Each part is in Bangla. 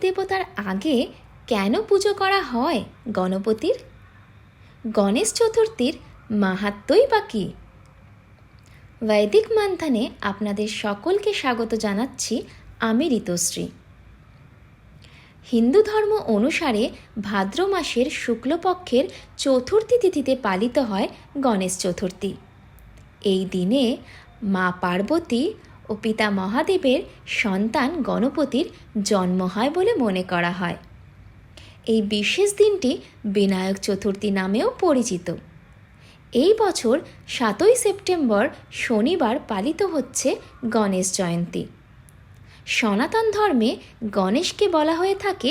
দেবতার আগে কেন পুজো করা হয় গণপতির? গণেশ চতুর্থীর মাহাত্ম্যই বা কী? বৈদিক মন্থনে আপনাদের সকলকে স্বাগত জানাচ্ছি। আমি ঋতুশ্রী। হিন্দু ধর্ম অনুসারে ভাদ্র মাসের শুক্লপক্ষের চতুর্থী তিথিতে পালিত হয় গণেশ চতুর্থী। এই দিনে মা পার্বতী ও পিতা মহাদেবের সন্তান গণপতির জন্ম হয় বলে মনে করা হয়। এই বিশেষ দিনটি বিনায়ক চতুর্থী নামেও পরিচিত। এই বছর 7ই সেপ্টেম্বর শনিবার পালিত হচ্ছে গণেশ জয়ন্তী। সনাতন ধর্মে গণেশকে বলা হয়ে থাকে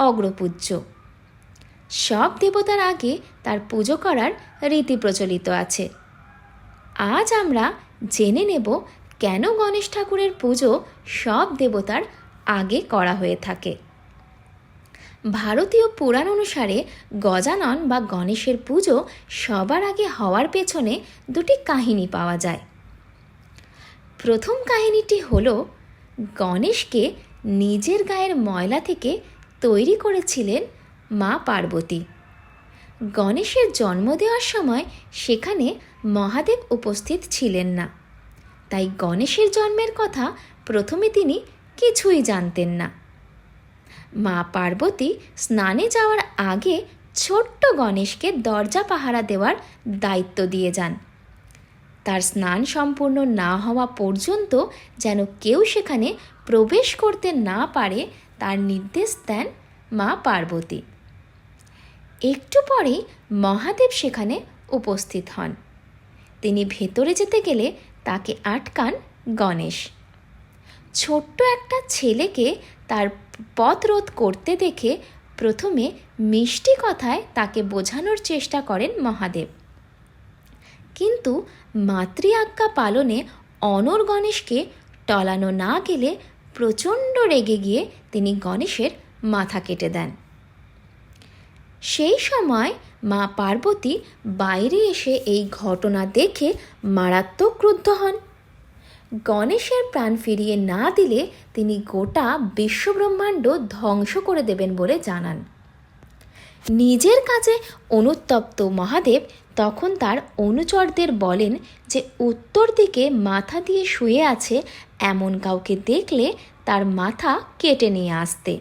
অগ্রপূজ্য। সব দেবতার আগে তার পুজো করার রীতি প্রচলিত আছে। আজ আমরা জেনে নেব কেন গণেশ ঠাকুরের পুজো সব দেবতার আগে করা হয়ে থাকে। ভারতীয় পুরাণ অনুসারে গজানন বা গণেশের পুজো সবার আগে হওয়ার পেছনে দুটি কাহিনী পাওয়া যায়। প্রথম কাহিনীটি হলো গণেশকে নিজের গায়ের ময়লা থেকে তৈরি করেছিলেন মা পার্বতী। গণেশের জন্ম দেওয়ার সময় সেখানে মহাদেব উপস্থিত ছিলেন না, তাই গণেশের জন্মের কথা প্রথমে তিনি কিছুই জানতেন না। মা পার্বতী স্নানে যাওয়ার আগে ছোট্ট গণেশকে দরজা পাহারা দেওয়ার দায়িত্ব দিয়ে যান। তার স্নান সম্পূর্ণ না হওয়া পর্যন্ত যেন কেউ সেখানে প্রবেশ করতে না পারে তার নির্দেশ দেন মা পার্বতী। একটু পরেই মহাদেব সেখানে উপস্থিত হন। তিনি ভেতরে যেতে গেলে তাকে আটকান গণেশ। ছোট্ট একটা ছেলেকে তার পথ রোধ করতে দেখে প্রথমে মিষ্টি কথায় তাকে বোঝানোর চেষ্টা করেন মহাদেব, কিন্তু মাতৃ আজ্ঞা পালনে অনড় গণেশকে টলানো না গেলে প্রচণ্ড রেগে গিয়ে তিনি গণেশের মাথা কেটে দেন। সেই সময় মা পার্বতী বাইরে এসে এই ঘটনা দেখে মারাত্মক ক্রুদ্ধ হন। গণেশের প্রাণ ফিরিয়ে না দিলে তিনি গোটা বিশ্বব্রহ্মাণ্ড ধ্বংস করে দেবেন বলে জানান। নিজের কাজে অনুতপ্ত মহাদেব তখন তার অনুচরদের বলেন যে উত্তর দিকে মাথা দিয়ে শুয়ে আছে এমন কাউকে দেখলে তার মাথা কেটে নিয়ে আসতে।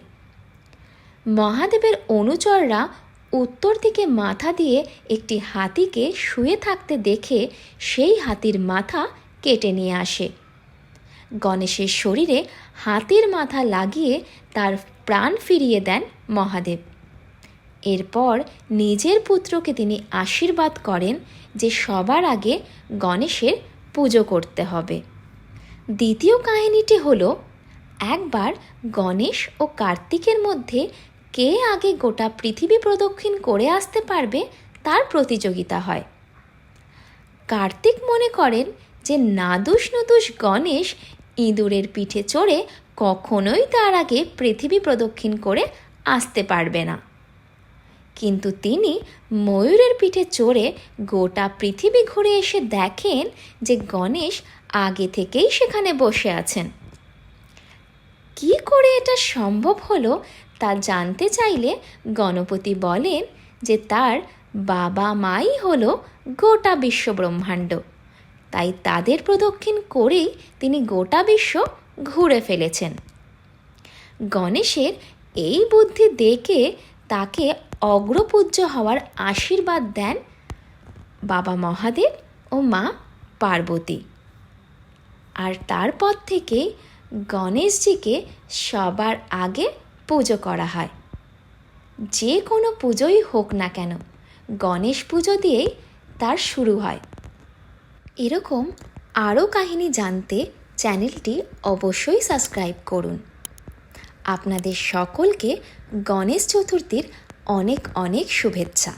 মহাদেবের অনুচররা উত্তর দিকে মাথা দিয়ে একটি হাতিকে শুয়ে থাকতে দেখে সেই হাতির মাথা কেটে নিয়ে আসে। গণেশের শরীরে হাতির মাথা লাগিয়ে তার প্রাণ ফিরিয়ে দেন মহাদেব। এরপর নিজের পুত্রকে তিনি আশীর্বাদ করেন যে সবার আগে গণেশের পুজো করতে হবে। দ্বিতীয় কাহিনীটি হলো একবার গণেশ ও কার্তিকের মধ্যে কে আগে গোটা পৃথিবী প্রদক্ষিণ করে আসতে পারবে তার প্রতিযোগিতা হয়। কার্তিক মনে করেন যে নাদুস নুদুস গণেশ ইঁদুরের পিঠে চড়ে কখনোই তার আগে পৃথিবী প্রদক্ষিণ করে আসতে পারবে না, কিন্তু তিনি ময়ূরের পিঠে চড়ে গোটা পৃথিবী ঘুরে এসে দেখেন যে গণেশ আগে থেকেই সেখানে বসে আছেন। কি করে এটা সম্ভব হলো তা জানতে চাইলে গণপতি বলেন যে তার বাবা মাই হলো গোটা বিশ্বব্রহ্মাণ্ড, তাই তাদের প্রদক্ষিণ করেই তিনি গোটা বিশ্ব ঘুরে ফেলেছেন। গণেশের এই বুদ্ধি দেখে তাকে অগ্রপূজ্য হওয়ার আশীর্বাদ দেন বাবা মহাদেব ও মা পার্বতী। আর তারপর থেকে গণেশজিকে সবার আগে পুজো করা হয়। যে কোনো পুজোই হোক না কেন গণেশ পুজো দিয়েই তার শুরু হয়। এরকম আরও কাহিনী জানতে চ্যানেলটি অবশ্যই সাবস্ক্রাইব করুন। আপনাদের সকলকে গণেশ চতুর্থীর অনেক অনেক শুভেচ্ছা।